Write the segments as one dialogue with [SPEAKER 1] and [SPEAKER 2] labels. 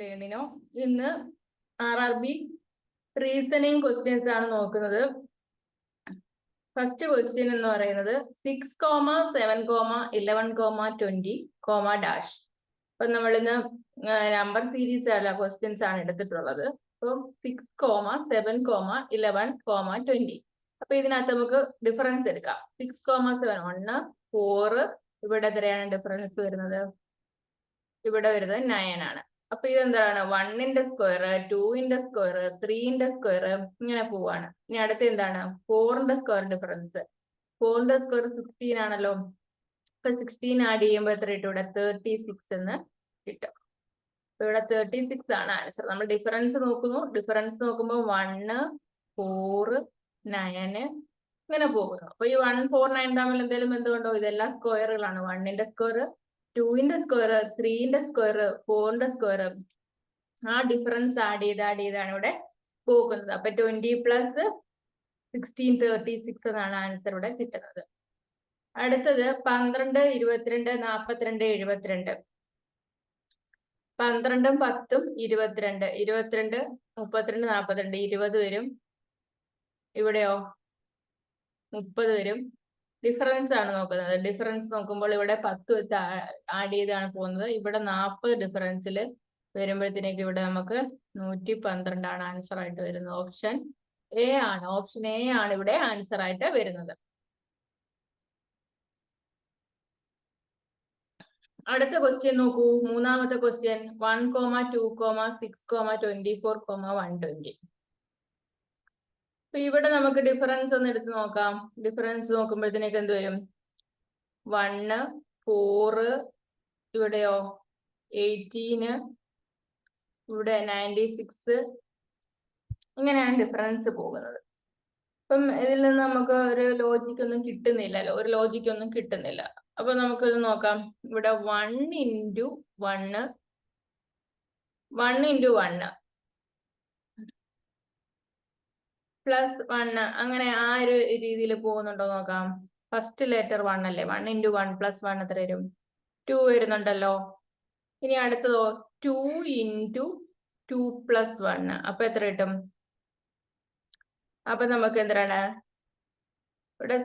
[SPEAKER 1] Learnino ഇന്ന് RRB reasoning questions ആണ് നോക്കുന്നത്. ഫസ്റ്റ് ക്വസ്റ്റ്യൻ എന്ന് പറയുന്നത് 6,7,11,20, അപ്പൊ നമ്മളിന്ന് നമ്പർ സീരീസ് അല്ല ക്വസ്റ്റ്യൻസ് ആണ് എടുത്തിട്ടുള്ളത്. അപ്പം 6,7,11,20. അപ്പൊ ഇതിനകത്ത് നമുക്ക് ഡിഫറൻസ് എടുക്കാം. 6,7 1 4 ഇവിടെ എത്രയാണ് ഡിഫറൻസ് വരുന്നത്? ഇവിടെ വരുന്നത് 9 ആണ്. അപ്പൊ ഇതെന്താണ്? 1ന്റെ സ്ക്വയർ, 2ന്റെ സ്ക്വയർ, 3ന്റെ സ്ക്വയർ ഇങ്ങനെ പോവാണ്. ഇനി അടുത്ത എന്താണ്? 4ന്റെ സ്ക്വയർ ഡിഫറൻസ്. 4ന്റെ സ്ക്വയർ 16 ആണല്ലോ. അപ്പൊ 16 ആഡ് ചെയ്യുമ്പോൾ എത്ര കിട്ടും? ഇവിടെ 36 എന്ന് കിട്ടും. അപ്പൊ ഇവിടെ 36 ആണ് ആൻസർ. നമ്മൾ ഡിഫറൻസ് നോക്കുന്നു. ഡിഫറൻസ് നോക്കുമ്പോൾ 1 4 9 ഇങ്ങനെ പോകുന്നു. അപ്പൊ ഈ 1 4 9 തമ്മിൽ എന്തെങ്കിലും ബന്ധമുണ്ടോ? ഇതെല്ലാം സ്ക്വയറുകളാണ്. 1ന്റെ സ്ക്വയർ, 2ന്റെ സ്ക്വയർ, 3ന്റെ സ്ക്വയർ, 4ന്റെ സ്ക്വയർ, ആ ഡിഫറൻസ് ആഡ് ചെയ്താണ് ഇവിടെ പോകുന്നത്. അപ്പൊ 20 പ്ലസ് 16 36 എന്നാണ് ആൻസർ ഇവിടെ കിട്ടുന്നത്. അടുത്തത് 12 22 42 72. 12ഉം 10ഉം 22 22 32 42 20 വരും. ഇവിടെയോ 30 വരും. ഡിഫറൻസ് ആണ് നോക്കുന്നത്. ഡിഫറൻസ് നോക്കുമ്പോൾ ഇവിടെ 10 വെച്ച് ആഡ് ചെയ്താണ് പോകുന്നത്. ഇവിടെ 40 ഡിഫറൻസിൽ വരുമ്പോഴത്തേക്ക് ഇവിടെ നമുക്ക് 112 ആണ് ആൻസർ ആയിട്ട് വരുന്നത്. ഓപ്ഷൻ എ ആണ്. ഓപ്ഷൻ എ ആണ് ഇവിടെ ആൻസർ ആയിട്ട് വരുന്നത്. അടുത്ത ക്വസ്റ്റ്യൻ നോക്കൂ. മൂന്നാമത്തെ ക്വസ്റ്റ്യൻ 1, 2, 6, 24, 120. അപ്പൊ ഇവിടെ നമുക്ക് ഡിഫറൻസ് ഒന്ന് എടുത്ത് നോക്കാം. ഡിഫറൻസ് നോക്കുമ്പോഴത്തേക്ക് എന്ത് വരും? 1 4, ഇവിടെയോ 18, ഇവിടെ 96, ഇങ്ങനെയാണ് ഡിഫറൻസ് പോകുന്നത്. അപ്പം ഇതിൽ നിന്ന് നമുക്ക് ഒരു ലോജിക് ഒന്നും കിട്ടുന്നില്ലല്ലോ. ഒരു ലോജിക് ഒന്നും കിട്ടുന്നില്ല. അപ്പൊ നമുക്കിത് നോക്കാം. ഇവിടെ 1 × 1 1 × 1 പ്ലസ് 1 അങ്ങനെ ആ ഒരു രീതിയിൽ പോകുന്നുണ്ടോ നോക്കാം. ഫസ്റ്റ് ലെറ്റർ 1 അല്ലേ? 1 × 1 പ്ലസ് 1 എത്ര വരും? 2 വരുന്നുണ്ടല്ലോ. ഇനി അടുത്തതോ 2 × 2 പ്ലസ് 1. അപ്പൊ എത്ര കിട്ടും? അപ്പൊ നമുക്ക് എന്താണ് ഇവിടെ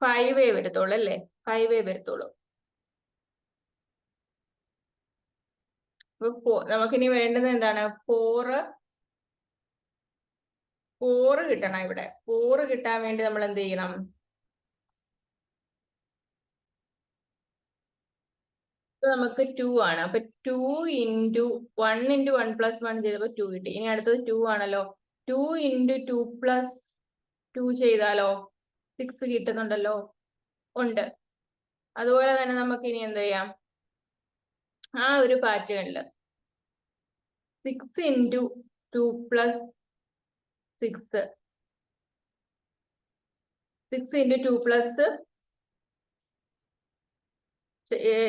[SPEAKER 1] 5 വരത്തുള്ളൂ അല്ലേ? 5 വരത്തുള്ളൂ. അപ്പൊ നമുക്കിനി വേണ്ടത് എന്താണ്? 4 കിട്ടണം. ഇവിടെ 4 കിട്ടാൻ വേണ്ടി നമ്മൾ എന്ത് ചെയ്യണം? നമുക്ക് 2 ആണ്. അപ്പൊ 2 × 1 × 1 പ്ലസ് 1 ചെയ്തപ്പോ 2 കിട്ടി. ഇനി അടുത്തത് 2 ആണല്ലോ. 2 × 2 പ്ലസ് 2 ചെയ്താലോ 6 കിട്ടുന്നുണ്ടല്ലോ. ഉണ്ട്. അതുപോലെ തന്നെ നമുക്ക് ഇനി എന്ത് ചെയ്യാം? ആ ഒരു പാറ്റേണില് 6 × 2 പ്ലസ് 6 6 × 2 പ്ലസ്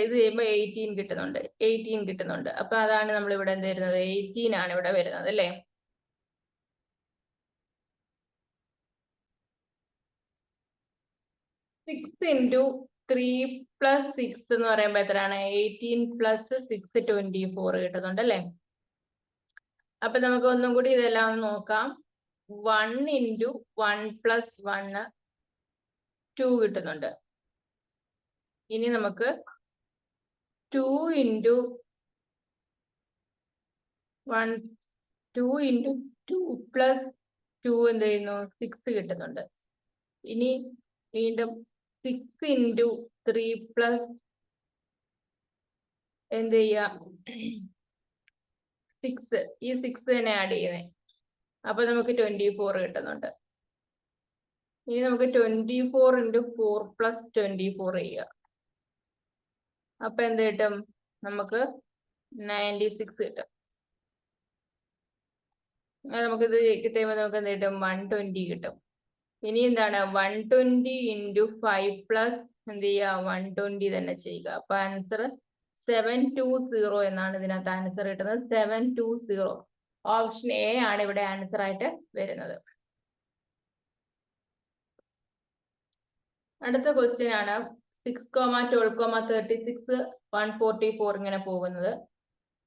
[SPEAKER 1] ഇത് ചെയ്യുമ്പോൾ 18 കിട്ടുന്നുണ്ട്. 18 കിട്ടുന്നുണ്ട്. അപ്പൊ അതാണ് നമ്മൾ ഇവിടെ എന്ത് വരുന്നത്? 18 ആണ് ഇവിടെ വരുന്നത് അല്ലേ? സിക്സ് ഇൻറ്റു 3 പ്ലസ് 6 എന്ന് പറയുമ്പോൾ എത്രയാണ്? 18 പ്ലസ് 6 24 കിട്ടുന്നുണ്ട് അല്ലേ? അപ്പൊ നമുക്ക് ഒന്നും കൂടി ഇതെല്ലാം നോക്കാം. 1 × 1 പ്ലസ് 1 2 കിട്ടുന്നുണ്ട്. ഇനി നമുക്ക് 2 × 1 2 × 2 പ്ലസ് 2 എന്ത് ചെയ്യുന്നു? 6 കിട്ടുന്നുണ്ട്. ഇനി വീണ്ടും 6 × 3 പ്ലസ് എന്ത് ചെയ്യാ? 6 ഈ 6 തന്നെ ആഡ് ചെയ്യുന്നേ. അപ്പൊ നമുക്ക് 24 കിട്ടുന്നുണ്ട്. ഇനി നമുക്ക് 24 × 4 പ്ലസ് 24 ചെയ്യുക. അപ്പൊ എന്ത് കിട്ടും? നമുക്ക് 96 കിട്ടും. നമുക്കിത് കിട്ടുമ്പോൾ നമുക്ക് എന്ത് കിട്ടും? 120 കിട്ടും. ഇനി എന്താണ്? 120 × 5 പ്ലസ് എന്ത് ചെയ്യുക? 120 തന്നെ ചെയ്യുക. അപ്പൊ ആൻസർ 720 എന്നാണ് ഇതിനകത്ത് ആൻസർ കിട്ടുന്നത്. 720. ഓപ്ഷൻ എ ആണ് ഇവിടെ ആൻസർ ആയിട്ട് വരുന്നത്. അടുത്ത ക്വസ്റ്റ്യൻ ആണ് 6, 12, 36, 144 ഇങ്ങനെ പോകുന്നത്.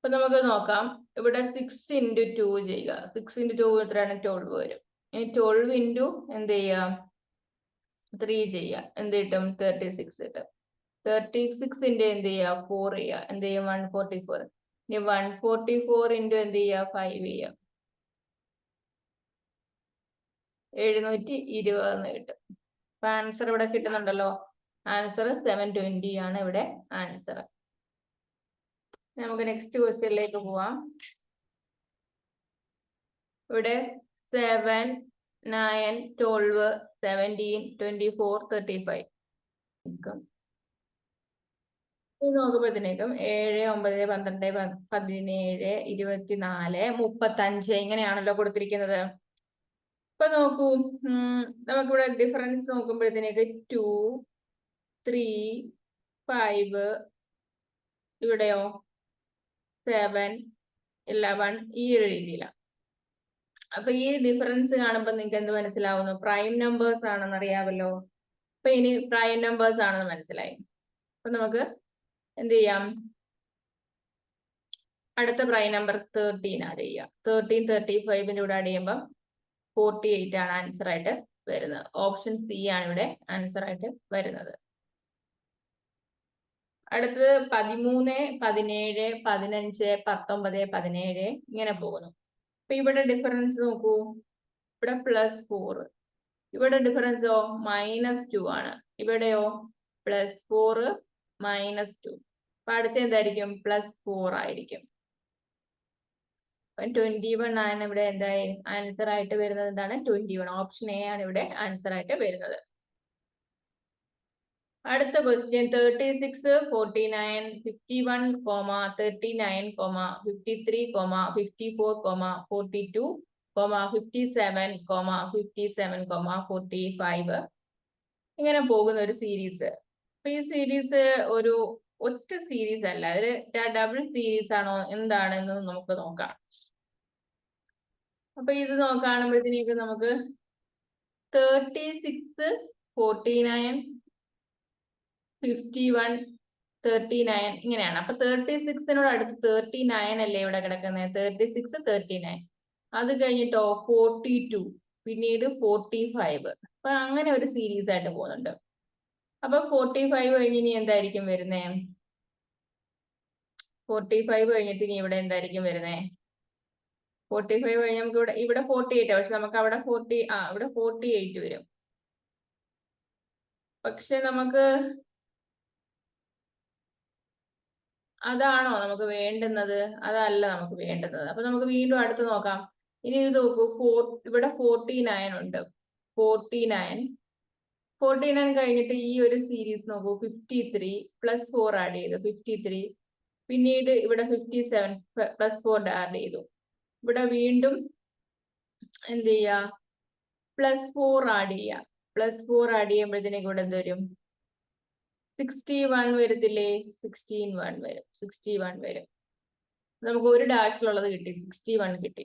[SPEAKER 1] അപ്പൊ നമുക്ക് നോക്കാം. ഇവിടെ 6 × 2 ചെയ്യുക. 6 × 2 എത്രയാണ്? 12 വരും. ഇനി 12 × എന്ത് ചെയ്യാം? 3 ചെയ്യുക. എന്ത് കിട്ടും? 36 കിട്ടും. 36 × എന്ത് ചെയ്യുക? 4 ചെയ്യുക. എന്ത് ചെയ്യും? 144. ഇനി 144 × എന്ത് ചെയ്യുക? 5 ചെയ്യുക. 720 കിട്ടും. അപ്പൊ ആൻസർ ഇവിടെ കിട്ടുന്നുണ്ടല്ലോ. ആൻസർ 720 ആണ് ഇവിടെ ആൻസർ. നമുക്ക് നെക്സ്റ്റ് ക്വസ്റ്റ്യനിലേക്ക് പോവാം. ഇവിടെ 7, 9, 12, 17, 24, 35 നോക്കുമ്പോഴത്തേക്കും 7, 9, 12, 17, 24, 35 ഇങ്ങനെയാണല്ലോ കൊടുത്തിരിക്കുന്നത്. ഇപ്പൊ നോക്കൂ, നമുക്കിവിടെ ഡിഫറൻസ് നോക്കുമ്പോഴത്തേക്ക് 2, 3, 5, ഇവിടെയോ 7, 11 ഈ ഒരു രീതിയിലാണ്. അപ്പൊ ഈ ഡിഫറൻസ് കാണുമ്പോൾ നിങ്ങൾക്ക് എന്ത് മനസ്സിലാവുന്നു? പ്രൈം നമ്പേഴ്സ് ആണെന്ന് അറിയാമല്ലോ. അപ്പൊ ഇനി പ്രൈം നമ്പേഴ്സ് ആണെന്ന് മനസ്സിലായി. അപ്പൊ നമുക്ക് എന്ത് ചെയ്യാം? അടുത്ത പ്രൈം നമ്പർ 13 ആഡ് ചെയ്യാം. 13, 35 കൂടെ ആഡ് ചെയ്യുമ്പോൾ 48 ആണ് ആൻസർ ആയിട്ട് വരുന്നത്. ഓപ്ഷൻ സി ആണ് ഇവിടെ ആൻസർ ആയിട്ട് വരുന്നത്. അടുത്തത് 13, 17, 15, 19, 17 ഇങ്ങനെ പോകുന്നു. അപ്പൊ ഇവിടെ ഡിഫറൻസ് നോക്കൂ. ഇവിടെ +4. ഇവിടെ ഡിഫറൻസോ -2 ആണ്. ഇവിടെയോ +4, -2. അപ്പൊ അടുത്ത എന്തായിരിക്കും? +4 ആയിരിക്കും. 21 ആണ് ഇവിടെ എന്തായി ആൻസർ ആയിട്ട് വരുന്നത്. എന്താണ്? 21. ഓപ്ഷൻ എ ആണ് ഇവിടെ ആൻസർ ആയിട്ട് വരുന്നത്. അടുത്ത ക്വസ്റ്റ്യൻ 36, 49, 51, 39, 53, 54, 42, 57, 57, 45 ഇങ്ങനെ പോകുന്ന ഒരു സീരീസ്. അപ്പൊ ഈ സീരീസ് ഒരു ഒറ്റ സീരീസ് അല്ല, ഒരു ഡബിൾ സീരീസ് ആണോ എന്താണെന്ന് നമുക്ക് നോക്കാം. അപ്പൊ ഇത് കാണുമ്പോഴത്തേക്ക് നമുക്ക് 36, 49, 51, 39 ഇങ്ങനെയാണ്. അപ്പൊ 36നോട് അടുത്ത് 39 അല്ലേ ഇവിടെ കിടക്കുന്നത്? 36, 39. അത് കഴിഞ്ഞിട്ടോ 42, പിന്നീട് 45. അപ്പൊ അങ്ങനെ ഒരു സീരീസ് ആയിട്ട് പോകുന്നുണ്ട്. അപ്പൊ 45 കഴിഞ്ഞ് ഇനി എന്തായിരിക്കും വരുന്നേ? 45 കഴിഞ്ഞിട്ട് ഇനി ഇവിടെ എന്തായിരിക്കും വരുന്നേ? 45 കഴിഞ്ഞ് നമുക്ക് ഇവിടെ 48, പക്ഷെ നമുക്ക് അവിടെ ഇവിടെ 48 വരും. പക്ഷെ നമുക്ക് അതാണോ നമുക്ക് വേണ്ടുന്നത്? അതല്ല നമുക്ക് വേണ്ടുന്നത്. അപ്പൊ നമുക്ക് വീണ്ടും അടുത്ത് നോക്കാം. ഇനി ഇത് നോക്കൂ, ഇവിടെ 49 ഉണ്ട്. 49 കഴിഞ്ഞിട്ട് ഈ ഒരു സീരീസ് നോക്കൂ. 53 +4 ആഡ് ചെയ്തു 53. പിന്നീട് ഇവിടെ 57 +4 ആഡ് ചെയ്തു. ഇവിടെ വീണ്ടും എന്ത് ചെയ്യാ? +4 ആഡ് ചെയ്യാം. +4 ആഡ് ചെയ്യുമ്പോഴത്തേക്ക് ഇവിടെ എന്ത് വരും? 61 വരത്തില്ലേ? 61 വരും. 61 വരും. നമുക്ക് ഒരു ഡാഷിലുള്ളത് കിട്ടി. 61 കിട്ടി.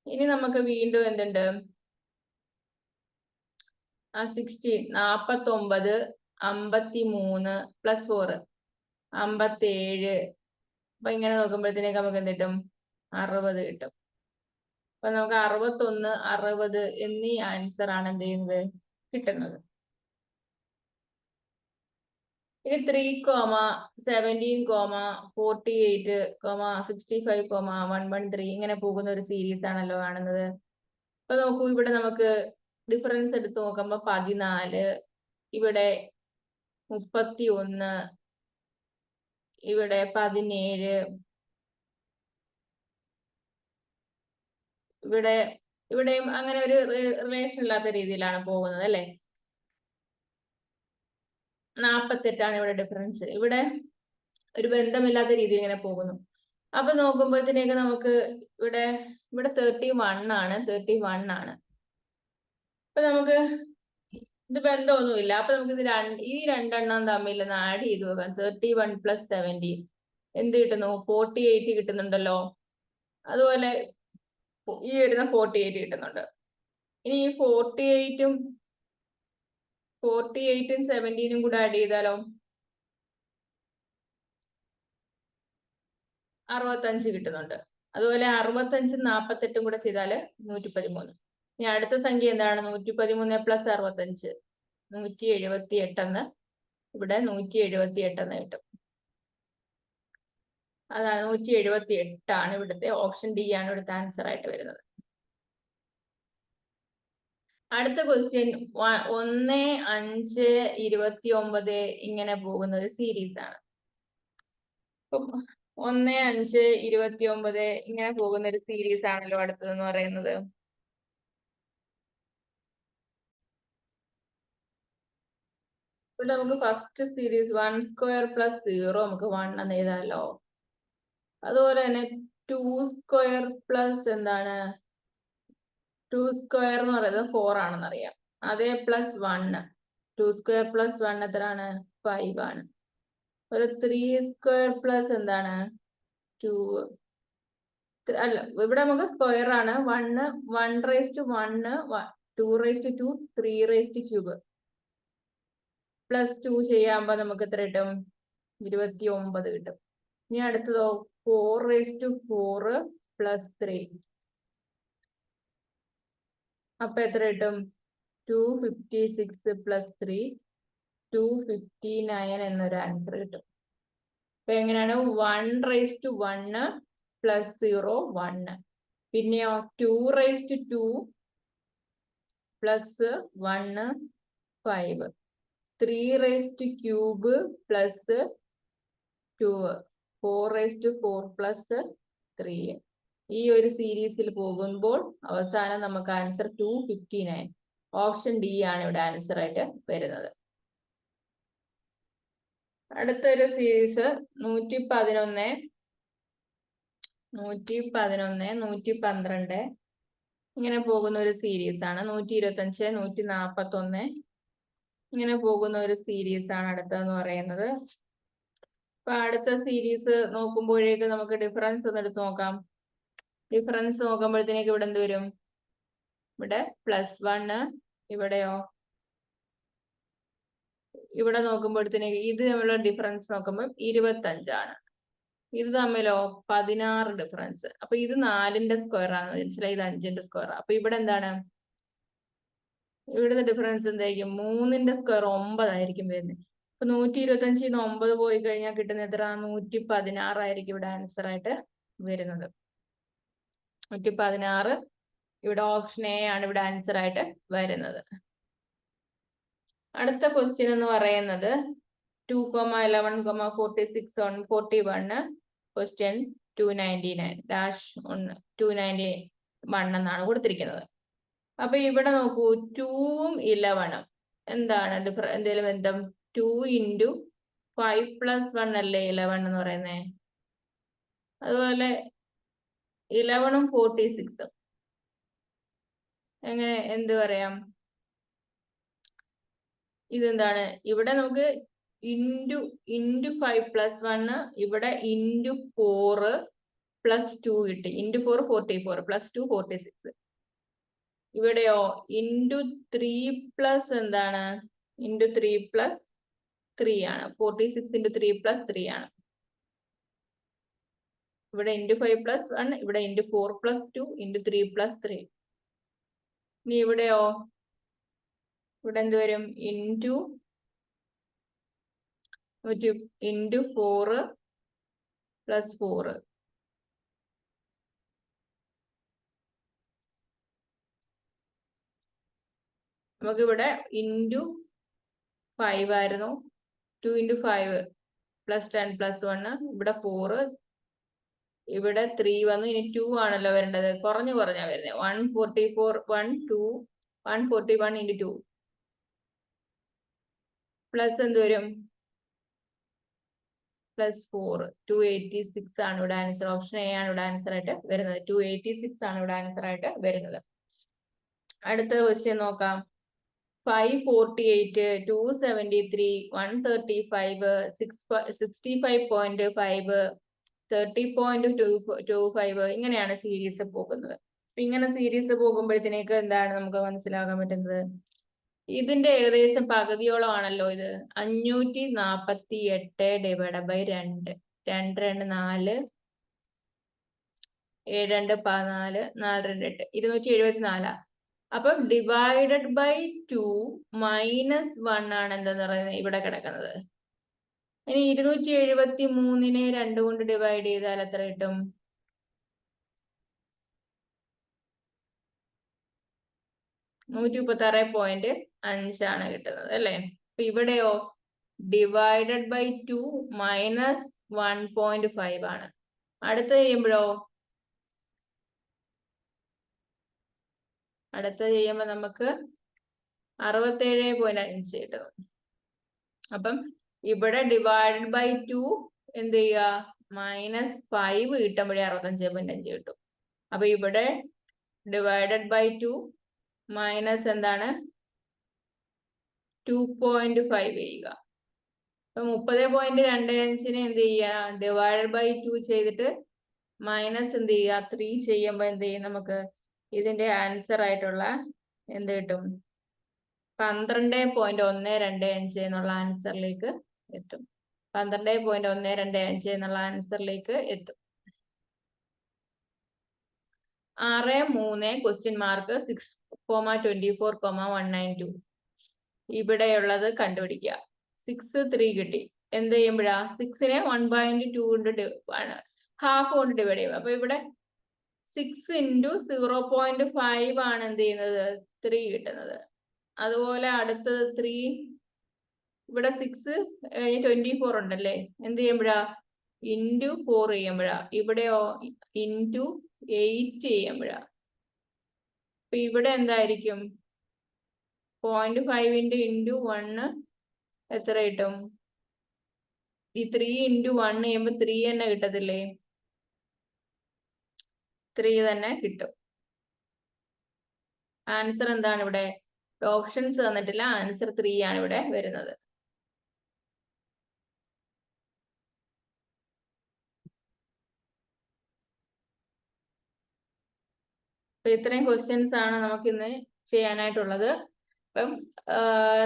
[SPEAKER 1] ഇനി നമുക്ക് വീണ്ടും എന്തുണ്ട്? 49, 53, +4 57. അപ്പൊ ഇങ്ങനെ നോക്കുമ്പോഴത്തേക്ക് നമുക്ക് എന്ത് കിട്ടും? 60 കിട്ടും. അപ്പൊ നമുക്ക് 61, 60 എന്നീ ആൻസർ ആണ് എന്ത് ചെയ്യുന്നത്? കിട്ടുന്നത്. ഇനി 3, 17, 48, 65, 113 ഇങ്ങനെ പോകുന്ന ഒരു സീരീസ് ആണല്ലോ കാണുന്നത്. അപ്പൊ നോക്കൂ, ഇവിടെ നമുക്ക് ഡിഫറൻസ് എടുത്ത് നോക്കുമ്പോ 14, ഇവിടെ 31, ഇവിടെ 17, ഇവിടെയും അങ്ങനെ ഒരു റിലേഷൻ ഇല്ലാത്ത രീതിയിലാണ് പോകുന്നത് അല്ലെ. 48 ഇവിടെ ഡിഫറൻസ്. ഇവിടെ ഒരു ബന്ധമില്ലാത്ത രീതിയിൽ ഇങ്ങനെ പോകുന്നു. അപ്പൊ നോക്കുമ്പോഴത്തേക്ക് നമുക്ക് ഇവിടെ 31 ആണ്. 31 ആണ്. അപ്പൊ നമുക്ക് ഇത് ബന്ധമൊന്നുമില്ല. അപ്പൊ നമുക്ക് ഈ രണ്ടെണ്ണം തമ്മിൽ ഒന്ന് ആഡ് ചെയ്ത് നോക്കാം. 31 + 17 എന്ത് കിട്ടുന്നു? 48 കിട്ടുന്നുണ്ടല്ലോ. അതുപോലെ ഈ വരുന്ന 48 കിട്ടുന്നുണ്ട്. ഇനി ഈ 48ഉം 17ഉം കൂടെ ആഡ് ചെയ്താലോ? 65 കിട്ടുന്നുണ്ട്. അതുപോലെ 65 48 കൂടെ ചെയ്താൽ 113. ഇനി അടുത്ത സംഖ്യ എന്താണ്? 113 പ്ലസ് 65 178 എന്ന്, ഇവിടെ 178 എന്ന് കിട്ടും. അതാണ് 178 ആണ് ഇവിടുത്തെ ഓപ്ഷൻ ഡി ആണ് ഇവിടുത്തെ ആൻസർ ആയിട്ട് വരുന്നത്. അടുത്ത ക്വസ്റ്റ്യൻ 1, 5, 29 ഇങ്ങനെ പോകുന്ന ഒരു സീരീസ് ആണ്. 1, 5, 29 ഇങ്ങനെ പോകുന്ന ഒരു സീരീസ് ആണല്ലോ അടുത്തതെന്ന് പറയുന്നത്. ഇവിടെ നമുക്ക് ഫസ്റ്റ് സീരീസ് 1 സ്ക്വയർ പ്ലസ് 0 നമുക്ക് 1 എന്ന് എഴുതാമല്ലോ. അതുപോലെ തന്നെ 2 സ്ക്വയർ പ്ലസ് എന്താണ്, 2 സ്ക്വയർ എന്ന് പറയുന്നത് 4 ആണെന്ന് അറിയാം. അതേ പ്ലസ് 1, 2 സ്ക്വയർ പ്ലസ് 1 എത്രയാണ്? 5 ആണ്. ഒരു 3 സ്ക്വയർ പ്ലസ് എന്താണ്, 2 അല്ല, ഇവിടെ നമുക്ക് സ്ക്വയർ ആണ്. 1 2 3 ക്യൂബ് പ്ലസ് 2 ചെയ്യാകുമ്പോ നമുക്ക് എത്ര കിട്ടും? 29 കിട്ടും. ഇനി അടുത്തതോ 4 പ്ലസ് 3, അപ്പൊ എത്ര കിട്ടും? 256 പ്ലസ് 3 259 എന്നൊരു ആൻസർ കിട്ടും. അപ്പൊ എങ്ങനെയാണ്? 1 പ്ലസ് 0 1, പിന്നെയോ 2 പ്ലസ് 1 5, 3 ക്യൂബ് പ്ലസ് 2, 4 പ്ലസ് 3. ഈ ഒരു സീരീസിൽ പോകുമ്പോൾ അവസാനം നമുക്ക് ആൻസർ 259. ഓപ്ഷൻ ഡി ആണ് ഇവിടെ ആൻസർ ആയിട്ട് വരുന്നത്. അടുത്തൊരു സീരീസ് 111, 112 ഇങ്ങനെ പോകുന്ന ഒരു സീരീസ് ആണ്. 125, 141 ഇങ്ങനെ പോകുന്ന ഒരു സീരീസ് ആണ് അടുത്തതെന്ന് പറയുന്നത്. അപ്പൊ അടുത്ത സീരീസ് നോക്കുമ്പോഴേക്ക് നമുക്ക് ഡിഫറൻസ് ഒന്ന് എടുത്ത് നോക്കാം. ഡിഫറൻസ് നോക്കുമ്പോഴത്തേക്ക് ഇവിടെ എന്ത് വരും? ഇവിടെ +1, ഇവിടെയോ? ഇവിടെ നോക്കുമ്പോഴത്തേക്ക് ഇത് തമ്മിലുള്ള ഡിഫറൻസ് നോക്കുമ്പോൾ 25 ആണ്. ഇത് തമ്മിലോ 16 ഡിഫറൻസ്. അപ്പൊ ഇത് 4ന്റെ സ്ക്വയർ ആണ് മനസ്സിലായി, ഇത് 5ന്റെ സ്ക്വയർ. അപ്പൊ ഇവിടെ എന്താണ്? ഇവിടുത്തെ ഡിഫറൻസ് എന്തായിരിക്കും? 3ന്റെ സ്ക്വയർ 9 ആയിരിക്കും വരുന്നത്. അപ്പൊ 125 9 പോയി കഴിഞ്ഞാൽ കിട്ടുന്ന എത്ര? 116 ആയിരിക്കും ഇവിടെ ആൻസർ ആയിട്ട് വരുന്നത്. 116 ഇവിടെ ഓപ്ഷൻ എ ആണ് ഇവിടെ ആൻസർ ആയിട്ട് വരുന്നത്. അടുത്ത ക്വസ്റ്റ്യൻ എന്ന് പറയുന്നത് 2, 11, 46, 41 ക്വസ്റ്റ്യൻ 299 291 എന്നാണ് കൊടുത്തിരിക്കുന്നത്. അപ്പൊ ഇവിടെ നോക്കൂ, 2ഉം 11ഉം എന്താണ് എന്തെങ്കിലും ബന്ധം? 2 × 5 + 1 അല്ലേ 11 എന്ന് പറയുന്നേ. അതുപോലെ 11ഉം 46ഉം എങ്ങനെ എന്ത് പറയാം? ഇതെന്താണ്? ഇവിടെ നമുക്ക് × 5 + 1, ഇവിടെ × 4 + 2 കിട്ടി. × 4 44 + 2 46. ഇവിടെയോ × 3 എന്താണ്? × 3 + 3 ആണ്. 46 × 3 + 3 ആണ്. ഇവിടെ × 5 + 1, ഇവിടെ × 4 + 2, × 3 + 3. ഇനി ഇവിടെയോ? ഇവിടെ എന്ത് വരും? × 4 + 4. നമുക്കിവിടെ × 5 ആയിരുന്നു. 2 × 5 + 10 + 1, ഇവിടെ 4, ഇവിടെ 3 വന്നു. ഇനി 2 ആണല്ലോ വരേണ്ടത്. കുറഞ്ഞാ വരുന്നത്. 144 141 × 2 പ്ലസ് എന്ത് വരും? +4 286 ആണ് ഇവിടെ ആൻസർ. ഓപ്ഷൻ എ ആണ് ഇവിടെ ആൻസർ ആയിട്ട് വരുന്നത്. 286 ആണ് ഇവിടെ ആൻസർ ആയിട്ട് വരുന്നത്. അടുത്ത ക്വസ്റ്റ്യൻ നോക്കാം. 548, 273, 135, 65.5, 30.25 ഇങ്ങനെയാണ് സീരീസ് പോകുന്നത്. ഇങ്ങനെ സീരീസ് പോകുമ്പോഴത്തേക്ക് എന്താണ് നമുക്ക് മനസ്സിലാക്കാൻ പറ്റുന്നത്? ഇതിന്റെ ഏകദേശം പകുതിയോളം ആണല്ലോ ഇത്. 548 ÷ 2, 2 2 4 7 2 14 4 2 8 274. അപ്പം ഡിവൈഡഡ് ബൈ 2 മൈനസ് 1 ആണ് എന്തെന്ന് പറയുന്നത് ഇവിടെ കിടക്കുന്നത്. ഇനി 273നെ 2 കൊണ്ട് ഡിവൈഡ് ചെയ്താൽ എത്ര കിട്ടും? 136.5 ആണ് കിട്ടുന്നത് അല്ലേ? അപ്പൊ ഇവിടെയോ ഡിവൈഡഡ് ബൈ 2 മൈനസ് 1.5 ആണ്. അടുത്ത ചെയ്യുമ്പോഴോ നമുക്ക് 67.5 കിട്ടും. അപ്പം ഇവിടെ ഡിവൈഡഡ് ബൈ 2 എന്ത് ചെയ്യുക? -5 കിട്ടുമ്പോഴേ 65.5 കിട്ടും. അപ്പൊ ഇവിടെ ഡിവൈഡഡ് ബൈ 2 മൈനസ് എന്താണ് 2.5 ചെയ്യുക. അപ്പൊ 30.25നെ എന്ത് ചെയ്യുക? ഡിവൈഡഡ് ബൈ 2 ചെയ്തിട്ട് മൈനസ് എന്ത് ചെയ്യുക? 3 ചെയ്യുമ്പോൾ എന്ത് ചെയ്യും? നമുക്ക് ഇതിന്റെ ആൻസർ ആയിട്ടുള്ള എന്ത് കിട്ടും? 12.125 എന്നുള്ള ആൻസറിലേക്ക് എത്തും. 12.125 എന്നുള്ള ആൻസറിലേക്ക് എത്തും. 6-3 ക്വസ്റ്റ്യൻ മാർക്ക് 6,24,192 ഇവിടെയുള്ളത് കണ്ടുപിടിക്കുക. 6 3 കിട്ടി. എന്ത് ചെയ്യുമ്പോഴാ 6നെ 1/2 കൊണ്ട് ഹാഫ് കൊണ്ട് ഡിവൈഡ് ചെയ്യും. അപ്പൊ ഇവിടെ 6 × 0.5 ആണ് എന്ത് ചെയ്യുന്നത്? 3 കിട്ടുന്നത്. അതുപോലെ അടുത്തത് 3 ഇവിടെ 6 24 ഉണ്ടല്ലേ? എന്ത് ചെയ്യുമ്പോഴാ × 4 ചെയ്യുമ്പോഴാ. ഇവിടെയോ × 8 ചെയ്യുമ്പോഴാ. അപ്പൊ ഇവിടെ എന്തായിരിക്കും? 0.5 × 1 എത്ര കിട്ടും? ഈ 3 × 1 ചെയ്യുമ്പോൾ 3 തന്നെ കിട്ടത്തില്ലേ? 3 തന്നെ കിട്ടും. ആൻസർ എന്താണ് ഇവിടെ? ഓപ്ഷൻസ് തന്നിട്ടില്ല. ആൻസർ 3 ആണ് ഇവിടെ വരുന്നത്. അപ്പൊ ഇത്രയും ക്വസ്റ്റ്യൻസ് ആണ് നമുക്ക് ഇന്ന് ചെയ്യാനായിട്ടുള്ളത്. അപ്പം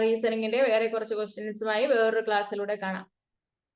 [SPEAKER 1] റീസണിങ്ങിന്റെ വേറെ കുറച്ച് ക്വസ്റ്റ്യൻസുമായി വേറൊരു ക്ലാസ്സിലൂടെ കാണാം.